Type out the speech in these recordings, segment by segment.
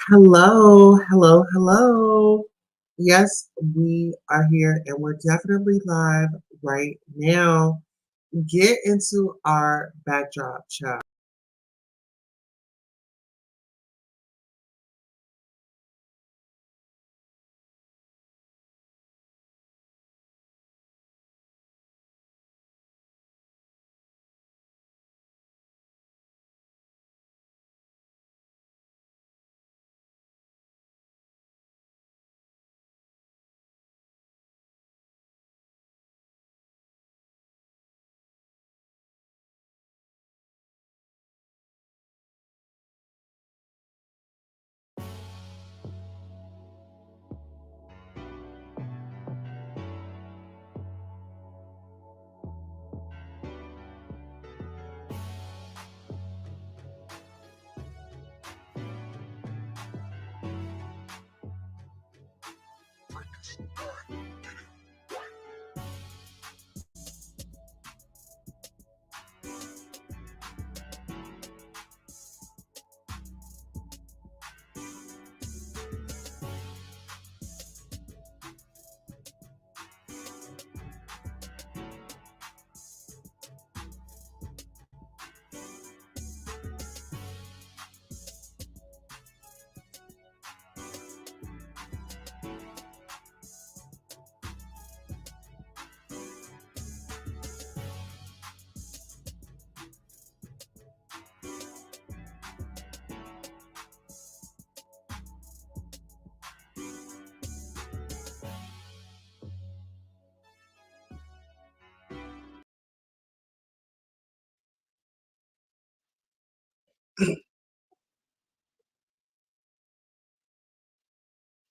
Hello, hello, hello. Yes, we are here and we're definitely live right now. Get into our backdrop, chat.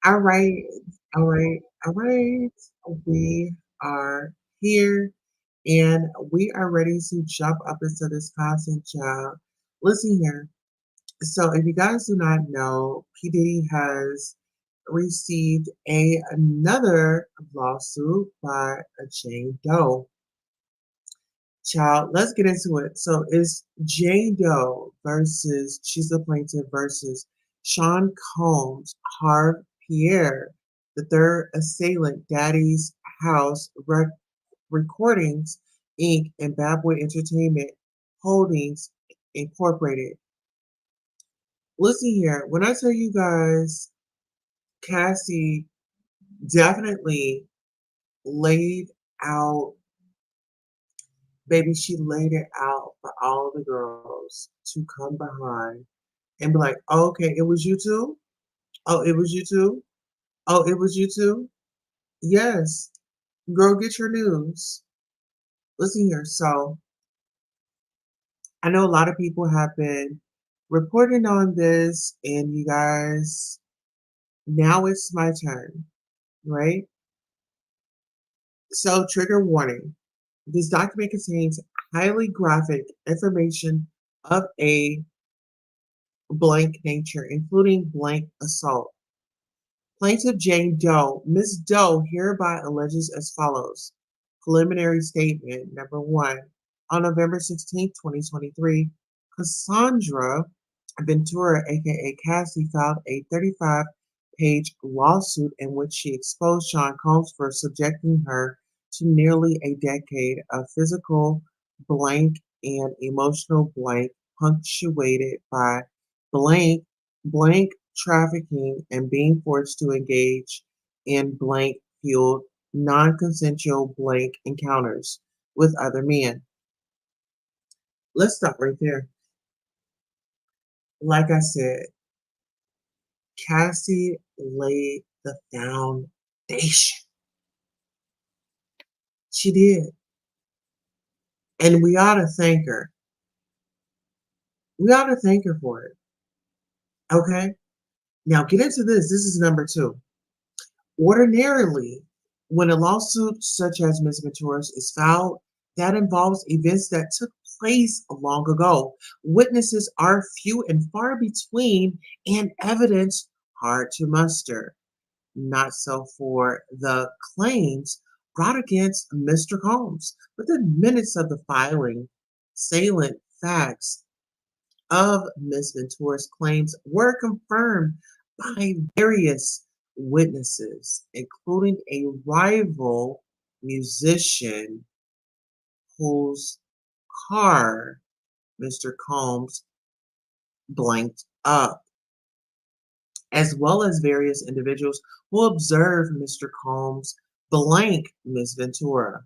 All right, all right, all right. We are here and we are ready to jump up into this content, child. Listen here. So, if you guys do not know, P. Diddy has received another lawsuit by a Jane Doe. Child, let's get into it. So it's Jane Doe versus, she's the plaintiff, versus Sean Combs, Harv Pierre, the third assailant, Daddy's house Recordings, Inc., and Bad Boy Entertainment Holdings Incorporated. Listen here, when I tell you guys, Cassie definitely laid out, baby, she laid it out for all the girls to come behind and be like, oh, okay, it was you too? Oh, it was you too? Oh, it was you too? Yes. Girl, get your news. Listen here. So I know a lot of people have been reporting on this, and you guys, now it's my turn, right? So, trigger warning. This document contains highly graphic information of a blank nature, including blank assault. Plaintiff Jane Doe, Ms. Doe hereby alleges as follows. Preliminary statement number one. On November 16, 2023, Cassandra Ventura, aka Cassie, filed a 35-page lawsuit in which she exposed Sean Combs for subjecting her to nearly a decade of physical blank and emotional blank, punctuated by blank, blank trafficking, and being forced to engage in blank fueled non consensual blank encounters with other men. Let's stop right there. Like I said, Cassie laid the foundation. She did. And we ought to thank her. We ought to thank her for it. Okay? Now get into this. This is number two. Ordinarily, when a lawsuit such as Ms. Ventura's is filed that involves events that took place long ago, witnesses are few and far between and evidence hard to muster. Not so for the claims brought against Mr. Combs. Within minutes of the filing, salient facts of Ms. Ventura's claims were confirmed by various witnesses, including a rival musician whose car Mr. Combs blanked up, as well as various individuals who observed Mr. Combs blank Ms. Ventura.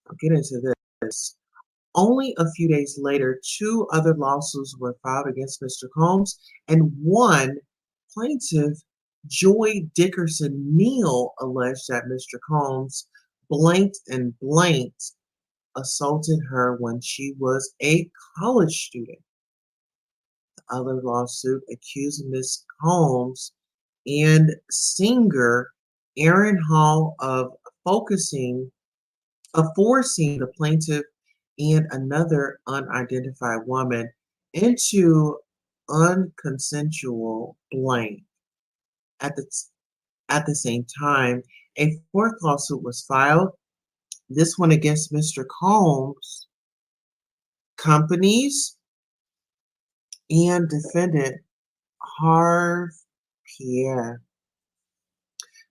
I'll get into this. Only a few days later, two other lawsuits were filed against Mr. Combs, and one plaintiff, Joy Dickerson Neal, alleged that Mr. Combs blanked and blanked assaulted her when she was a college student. The other lawsuit accused Ms. Combs and singer Aaron Hall focusing forcing the plaintiff and another unidentified woman into unconsensual blank. At the, at the same time, a fourth lawsuit was filed, this one against Mr. Combs, companies, and defendant Harv Pierre,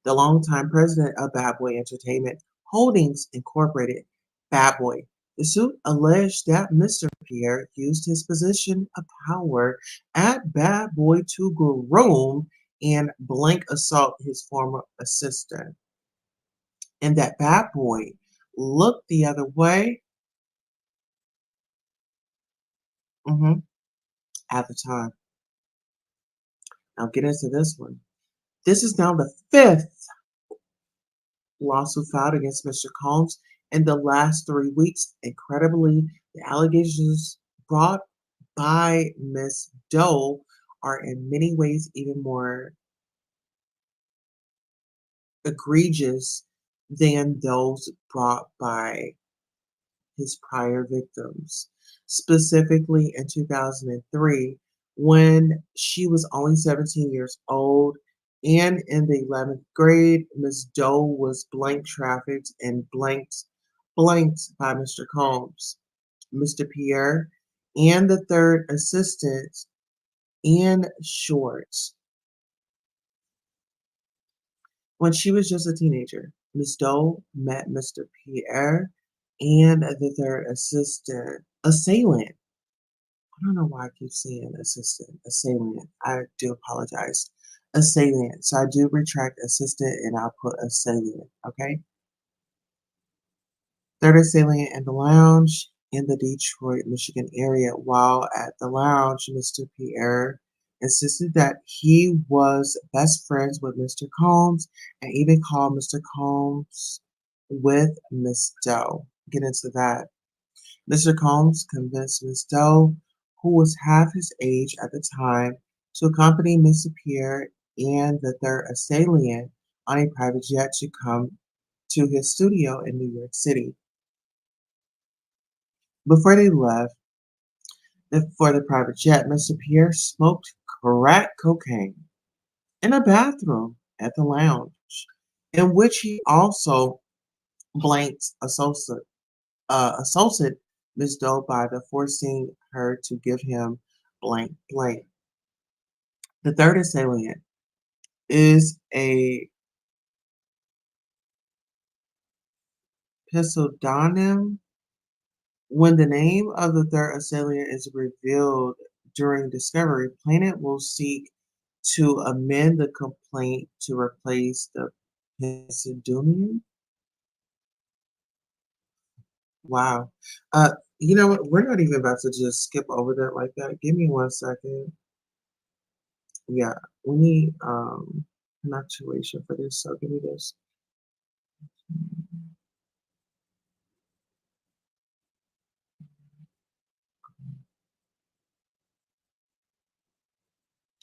the longtime president of Bad Boy Entertainment Holdings Incorporated. Bad Boy. The suit alleged that Mr. Pierre used his position of power at Bad Boy to groom and blank assault his former assistant, and that Bad Boy looked the other way mhm, at the time. Now get into this one. This is now the fifth lawsuit filed against Mr. Combs in the last 3 weeks. Incredibly, the allegations brought by Ms. Doe are in many ways even more egregious than those brought by his prior victims. Specifically in 2003, when she was only 17 years old and in the 11th grade, Ms. Doe was blank trafficked and blanked by Mr. Combs, Mr. Pierre, and the third assistant in short when she was just a teenager. Miss Doe met Mr. Pierre and the third assailant. I don't know why I keep saying assailant. I do apologize. Assailant. So I do retract assistant and I'll put assailant. Okay. Third assailant in the lounge in the Detroit, Michigan area. While at the lounge, Mr. Pierre insisted that he was best friends with Mr. Combs and even called Mr. Combs with Miss Doe. Get into that. Mr. Combs convinced Miss Doe, who was half his age at the time, to accompany Mr. Pierre and the third assailant on a private jet to come to his studio in New York City. Before they left for the private jet, Mr. Pierre smoked crack cocaine in a bathroom at the lounge, in which he also blanked assaulted Miss Doe by the forcing her to give him blank blank. The third assailant is a pseudonym. When the name of the third assailant is revealed during discovery, Planet will seek to amend the complaint to replace the pseudonym. Wow. Uh, you know what? We're not even about to just skip over that like that. Give me 1 second. Yeah, we need an actuation for this. So give me this.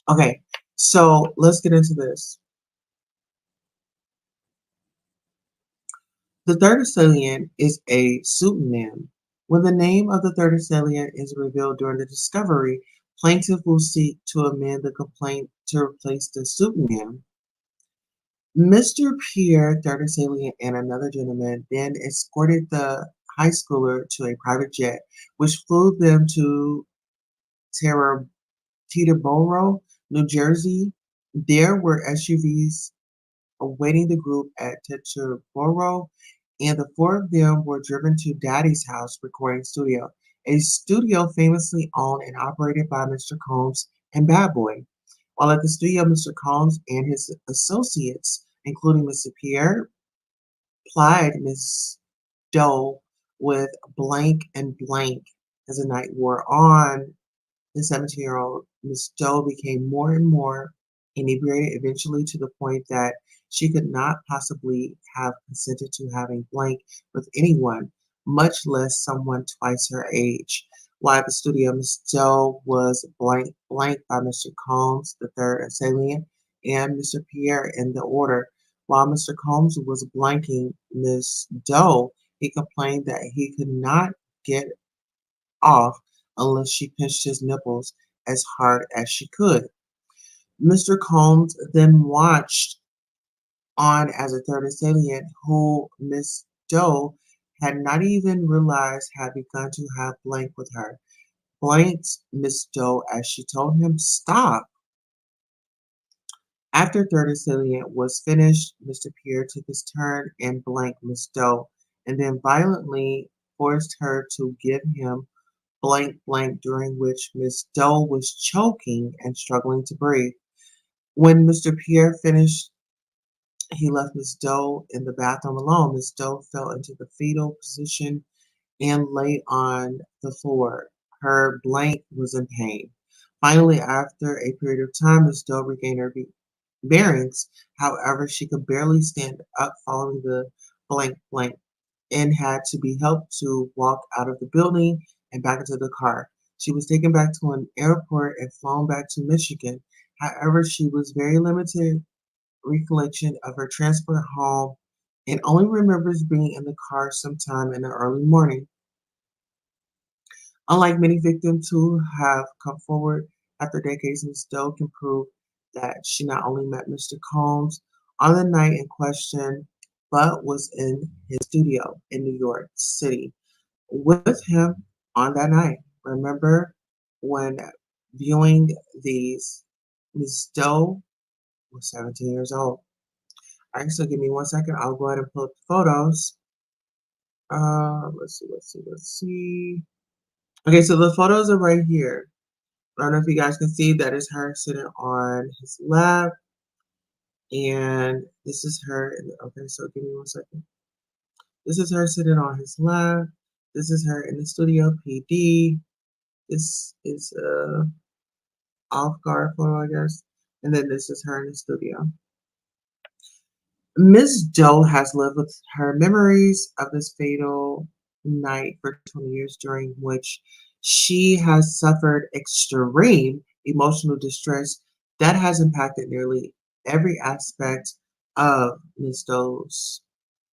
Okay, so let's get into this. The third assailant is a pseudonym. When the name of the third assailant is revealed during the discovery, plaintiff will seek to amend the complaint to replace the pseudonym. Mr. Pierre, third assailant, and another gentleman then escorted the high schooler to a private jet, which flew them to Terra Teterboro, New Jersey. There were SUVs awaiting the group at Teterboro, and the four of them were driven to Daddy's house recording studio, a studio famously owned and operated by Mr. Combs and Bad Boy. While at the studio, Mr. Combs and his associates, including Mr. Pierre, plied Miss Doe with blank and blank as the night wore on. The 17-year-old Miss Doe became more and more inebriated, eventually to the point that she could not possibly have consented to having blank with anyone, much less someone twice her age. While at the studio, Miss Doe was blank by Mr. Combs, the third assailant, and Mr. Pierre in the order. While Mr. Combs was blanking Miss Doe, he complained that he could not get off unless she pinched his nipples as hard as she could. Mr. Combs then watched on as a third assailant, who Miss Doe had not even realized had begun to have blank with her. Blanked Miss Doe as she told him, "Stop." After third assailant was finished, Mr. Pierre took his turn and blanked Miss Doe, and then violently forced her to give him blank blank, during which Miss Doe was choking and struggling to breathe. When Mr. Pierre finished, he left Miss Doe in the bathroom alone. Miss Doe fell into the fetal position and lay on the floor. Her blank was in pain. Finally, after a period of time, Miss Doe regained her bearings. However, she could barely stand up following the blank blank and had to be helped to walk out of the building and back into the car. She was taken back to an airport and flown back to Michigan. However, she was very limited recollection of her transport home and only remembers being in the car sometime in the early morning. Unlike many victims who have come forward after decades, Ms. Doe can prove that she not only met Mr. Combs on the night in question, but was in his studio in New York City with him on that night. Remember, when viewing these, Ms. Doe was 17 years old. All right, so give me 1 second. I'll go ahead and pull up the photos. Let's see. Okay, so the photos are right here. I don't know if you guys can see that is her sitting on his lap, and this is her. Okay, so give me 1 second. This is her sitting on his lap. This is her in the studio PD. This is a off guard photo, I guess. And then this is her in the studio. Miss Doe has lived with her memories of this fatal night for 20 years, during which she has suffered extreme emotional distress that has impacted nearly every aspect of Miss Doe's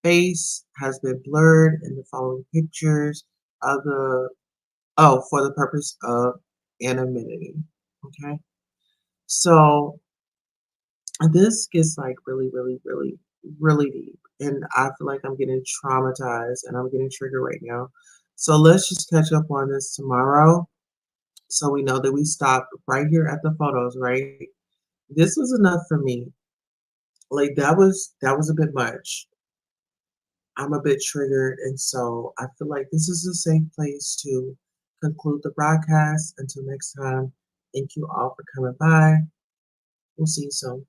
face has been blurred in the following pictures of the for the purpose of anonymity. Okay. So this gets like really, really, really, really deep. And I feel like I'm getting traumatized and I'm getting triggered right now. So let's just catch up on this tomorrow. So we know that we stopped right here at the photos, right? This was enough for me. Like that was a bit much. I'm a bit triggered, and so I feel like this is a safe place to conclude the broadcast. Until next time, thank you all for coming by. We'll see you soon.